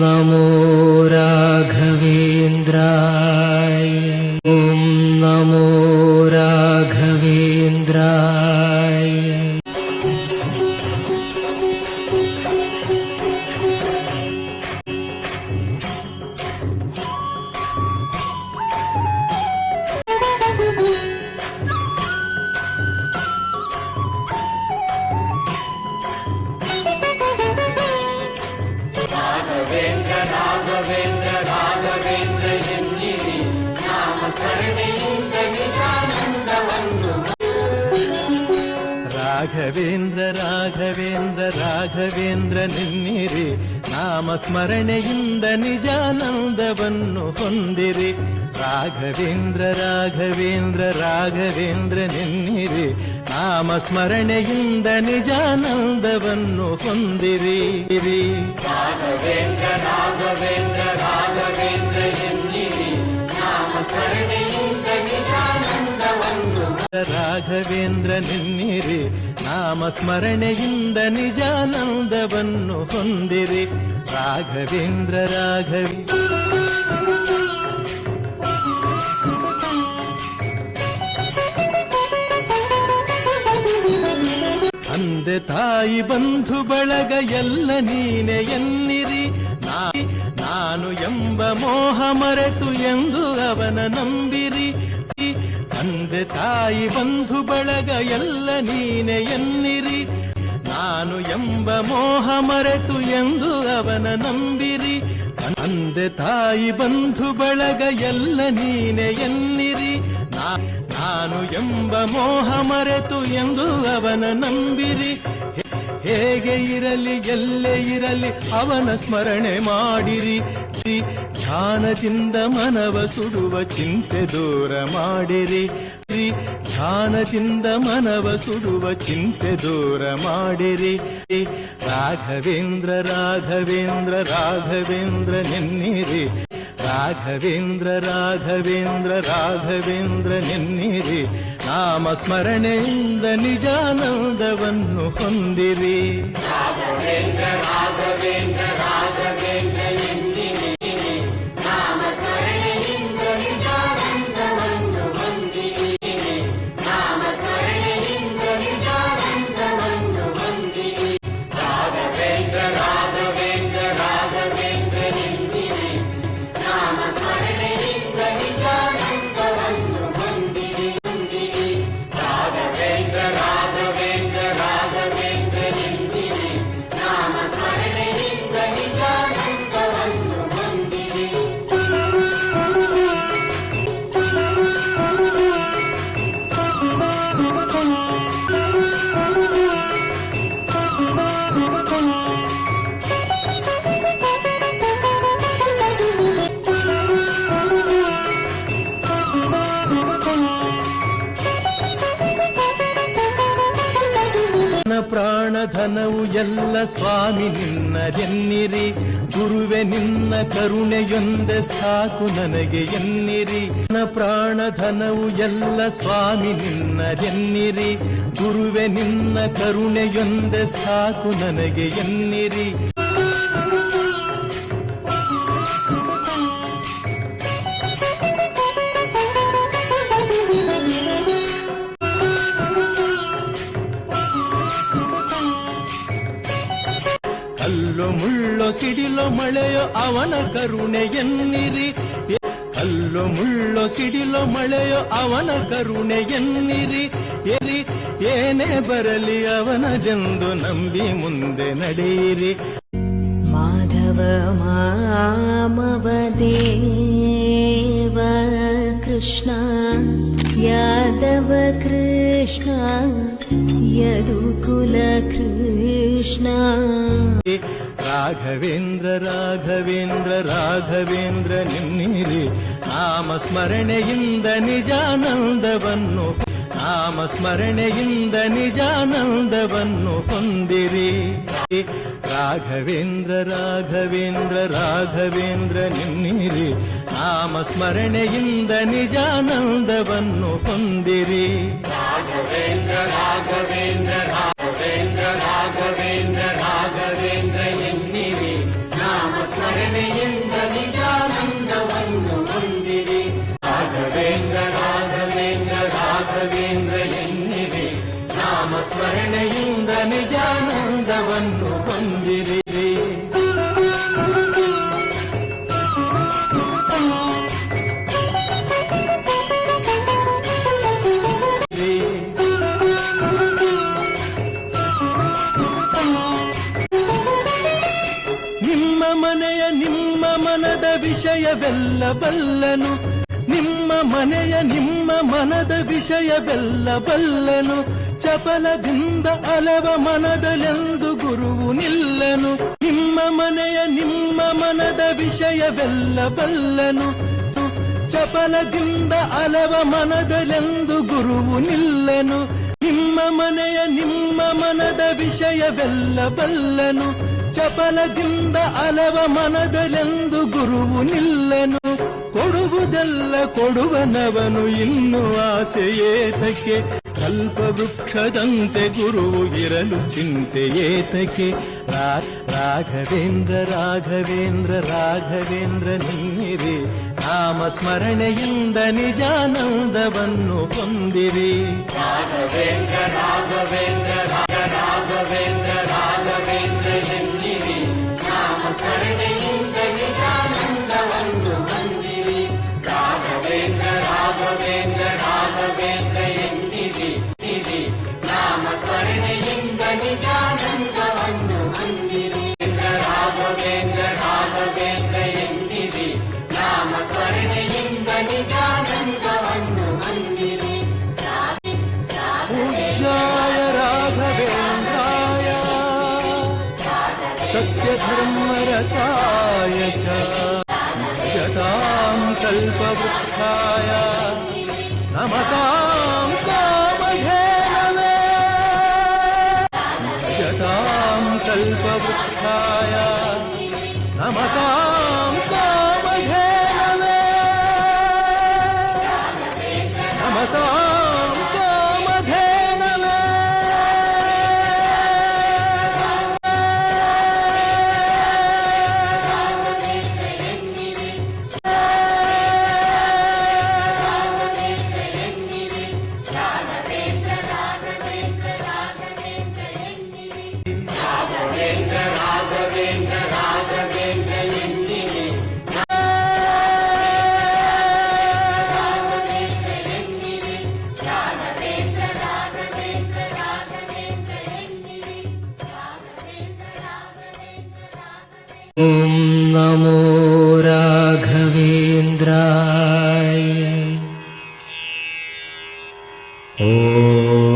ನಮೋ ರಾಘವೇಂದ್ರಾಯ ಓಂ ನಮೋ ರಾಘವೇಂದ್ರಾಯ. ರಾಘವೇಂದ್ರ ರಾಘವೇಂದ್ರ ರಾಘವೇಂದ್ರ ಎನ್ನಿರಿ ನಾಮ ಸ್ಮರಣೆಯಿಂದ ನಿಜಾನಂದವನ್ನು. ರಾಘವೇಂದ್ರ ರಾಘವೇಂದ್ರ ರಾಘವೇಂದ್ರ ನಿನ್ನಿರಿ ನಾಮ ಸ್ಮರಣೆಯಿಂದ ನಿಜಾನಂದವನ್ನು ಹೊಂದಿರಿ. ರಾಘವೇಂದ್ರ ರಾಘವೇಂದ್ರ ರಾಘವೇಂದ್ರ ನಿನ್ನಿರಿ ನಾಮ ಸ್ಮರಣೆಯಿಂದ ನಿಜಾನಂದವನ್ನು ಹೊಂದಿರಿ. ರಾಘವೇಂದ್ರ ರಾಘವೇಂದ್ರ ರಾಘವೇಂದ್ರ ಎನ್ನಿರಿ ನಾಮ ಸ್ಮರಣೆಯಿಂದ ನಿಜಾನಂದವನ್ನು. ರಾಘವೇಂದ್ರ ನಿನ್ನಿರಿ ನಾಮ ಸ್ಮರಣೆಯಿಂದ ನಿಜಾನಂದವನ್ನು ಹೊಂದಿರಿ. ರಾಘವೇಂದ್ರ ರಾಘವೇಂದ್ರ ತಂದೆ ತಾಯಿ ಬಂಧು ಬಳಗ ಎಲ್ಲ ನೀನೆ ಎನ್ನಿರಿ. ನಾನು ಎಂಬ ಮೋಹ ಮರೆತು ಎಂದು ಅವನ ನಂಬಿರಿ. ತಂದೆ ತಾಯಿ ಬಂಧು ಬಳಗ ಎಲ್ಲ ನೀನೆ ಎನ್ನಿರಿ. ನಾನು ಎಂಬ ಮೋಹ ಮರೆತು ಎಂದು ಅವನ ನಂಬಿರಿ. ತಂದೆ ತಾಯಿ ಬಂಧು ಬಳಗ ಎಲ್ಲ ನೀನೆ ಎನ್ನಿರಿ. ನಾನು ಎಂಬ ಮೋಹ ಮರೆತು ಎಂದು ಅವನ ನಂಬಿರಿ. ಹೇಗೆ ಇರಲಿ ಎಲ್ಲೇ ಇರಲಿ ಅವನ ಸ್ಮರಣೆ ಮಾಡಿರಿ. ಧ್ಯಾನದಿಂದ ಮನವ ಸುಡುವ ಚಿಂತೆ ದೂರ ಮಾಡಿರಿ. ಧ್ಯಾನದಿಂದ ಮನವ ಸುಡುವ ಚಿಂತೆ ದೂರ ಮಾಡಿರಿ. ರಾಘವೇಂದ್ರ ರಾಘವೇಂದ್ರ ರಾಘವೇಂದ್ರ ನೆನ್ನಿರಿ. ರಾಘವೇಂದ್ರ ರಾಘವೇಂದ್ರ ರಾಘವೇಂದ್ರ ನೆನ್ನಿರಿ ನಾಮ ಸ್ಮರಣೆಯಿಂದ ನಿಜಾನಂದವನ್ನು ಹೊಂದಿರಿ. ರಾಘವೇಂದ್ರ ರಾಘವೇಂದ್ರ ರಾಘವೇಂದ್ರ ಎನ್ನಿರಿ ನಾಮ ಸ್ಮರಣೆಯಿಂದ ನಿಜಾನಂದವನ್ನು ಹೊಂದಿರಿ. ನಾಮ ಸ್ಮರಣೆಯಿಂದ ನಿಜಾನಂದವನ್ನು ಹೊಂದಿರಿ. ರಾಘವೇಂದ್ರ ರಾಘವೇಂದ್ರ ರಾಘವೇಂದ್ರ ಎನ್ನಿರಿ ನಾಮ ಸ್ಮರಣೆಯಿಂದ ನಿಜಾನಂದವನ್ನು ಹೊಂದಿರಿ. ರಾಘವೇಂದ್ರ ರಾಘವೇಂದ್ರ ರಾಘವೇಂದ್ರ ಎನ್ನಿರಿ ನಾಮ ಸ್ಮರಣೆಯಿಂದ ನಿಜಾನಂದವನ್ನು ಹೊಂದಿರಿ. ಪ್ರಾಣಧನವು ಎಲ್ಲ ಸ್ವಾಮಿ ನಿನ್ನದೆನ್ನಿರಿ. ಗುರುವೆ ನಿನ್ನ ಕರುಣೆಯೊಂದೆ ಸಾಕು ನನಗೆ ಎನ್ನಿರಿ. ಪ್ರಾಣಧನವು ಎಲ್ಲ ಸ್ವಾಮಿ ನಿನ್ನದೆನ್ನಿರಿ. ಗುರುವೆ ನಿನ್ನ ಕರುಣೆಯೊಂದೆ ಸಾಕು ನನಗೆ ಎನ್ನಿರಿ. ಕಲ್ಲು ಮುಳ್ಳು ಸಿಡಿಲು ಮಳೆಯೋ ಅವನ ಕರುಣೆ ಎನ್ನಿರಿ. ಕಲ್ಲು ಮುಳ್ಳು ಸಿಡಿಲು ಮಳೆಯೋ ಅವನ ಕರುಣೆ ಎನ್ನಿರಿ. ಏನೇ ಬರಲಿ ಅವನದೆಂದು ನಂಬಿ ಮುಂದೆ ನಡೆಯಿರಿ. ಮಾಧವ ಮಾಮವ ದೇವ ಕೃಷ್ಣ ಯಾದವ ಕೃಷ್ಣ ಯದುಕುಲ ಕೃಷ್ಣ. ರಾಘವೇಂದ್ರ ರಾಘವೇಂದ್ರ ರಾಘವೇಂದ್ರ ನಿನ್ನಿರಿ ನಾಮ ಸ್ಮರಣೆಯಿಂದ ನಿಜಾನಂದವನ್ನು. ನಾಮ ಸ್ಮರಣೆಯಿಂದ ನಿಜಾನಂದವನ್ನು ಹೊಂದಿರಿ. ರಾಘವೇಂದ್ರ ರಾಘವೇಂದ್ರ ರಾಘವೇಂದ್ರ ನಿನ್ನಿರಿ ನಾಮ ಸ್ಮರಣೆಯಿಂದ ನಿಜಾನಂದವನ್ನು ಹೊಂದಿರಿ. ರಾಘವೇಂದ್ರ ರಾಘವೇಂದ್ರ ರಾಘವೇಂದ್ರ ರಾಘವೇಂದ್ರ ರಾಘವೇಂದ್ರ ಎನ್ನಿರಿ ನಾಮ ಸ್ಮರಣೆ ಸ್ಮರಣೆಯಿಂದ ನಿಜಾನಂದವನ್ನು ಹೊಂದಿರಿ. ರಾಘವೇಂದ್ರ ರಾಘವೇಂದ್ರ ರಾಘವೇಂದ್ರ ಎನ್ನಿರಿ, ನಾಮ ಸ್ಮರಣೆಯಿಂದ ನಿಜಾನಂದವನ್ನು ಹೊಂದಿರಿ. ನಿಮ್ಮ ಮನೆಯ ನಿಮ್ಮ ಮನದ ವಿಷಯವೆಲ್ಲ ಬಲ್ಲನು, ನಿಮ್ಮ ಮನೆಯ ನಿಮ್ಮ ಮನದ ವಿಷಯವೆಲ್ಲ ಬಲ್ಲನು. ಚಪಲದಿಂದ ಅಲವ ಮನದಲೆಂದು ಗುರುವು ನಿಲ್ಲನು. ನಿಮ್ಮ ಮನೆಯ ನಿಮ್ಮ ಮನದ ವಿಷಯವೆಲ್ಲ ಬಲ್ಲನು. ಚಪಲದಿಂದ ಅಲವ ಮನದಲೆಂದು ಗುರುವು ನಿಲ್ಲನು. ನಿಮ್ಮ ಮನೆಯ ನಿಮ್ಮ ಮನದ ವಿಷಯವೆಲ್ಲ ಬಲ್ಲನು. ಚಪಲದಿಂದ ಅಲವ ಮನದಲೆಂದು ಗುರುವು ನಿಲ್ಲನು. ಕೊಡುವುದೆಲ್ಲ ಕೊಡುವನವನು ಇನ್ನು ಆಸೆ ಏತಕ್ಕೆ, ಕಲ್ಪವೃಕ್ಷದಂತೆ ಗುರುವು ಇರಲು ಚಿಂತೆ ಏತಕ್ಕೆ. ರಾಘವೇಂದ್ರ ರಾಘವೇಂದ್ರ ರಾಘವೇಂದ್ರ ನೀರೇ, ನಾಮ ಸ್ಮರಣೆಯಿಂದ ನಿಜಾನಂದವನ್ನು ಹೊಂದಿರಿ. ರಾಘವೇಂದ್ರ ರಾಘವೇಂದ್ರ ರಾಘವೇಂದ್ರ ರಾಘವೇಂದ್ರ ಎನ್ನಿರಿ, ನಾಮ ಸ್ಮರಣೆಯಿಂದ ನಿಜಾನಂದವನ್ನು ಹೊಂದಿರಿ. ರಾಘವೇಂದ್ರ ರಾಘವೇಂದ್ರ ರಾಘವೇಂದ್ರ ಎನ್ನಿರಿ, ನಾಮ ಸ್ಮರಣೆಯಿಂದ ನಿಜಾನಂದವನ್ನು ಹೊಂದಿರಿ. ರಾಘವೇಂದ್ರ ರಾಘವೇಂದ್ರ ಎನ್ನಿರಿ, ನಾಮ ಸ್ಮರಣೆಯಿಂದ ನಿಜಾನಂದವನ್ನು ಹೊಂದಿರಿ. ಪೂಜ್ಯಾಯ ರಾಘವೇಂದ್ರಾಯ ಸತ್ಯಧರ್ಮರತಾಯ ಚ ಭಜತಾಂ ಕಲ್ಪವೃಕ್ಷಾಯ ನಮತಾಂ ಕಾಮಧೇನವೇ. ಭಜತಾಂ ಕಲ್ಪವೃಕ್ಷಾಯ ನಮತಾಂ ಕಾಮಧೇನವೇ. ನಮತಾಂ ಕಾಮಧೇನವೇ. ರಾಘವೇಂದ್ರ ರಾಘವೇಂದ್ರ ರಾಘವೇಂದ್ರ ಎನ್ನಿರಿ, ಓಂ ನಮೋ ರಾಘವೇಂದ್ರಾಯ. ಓಂ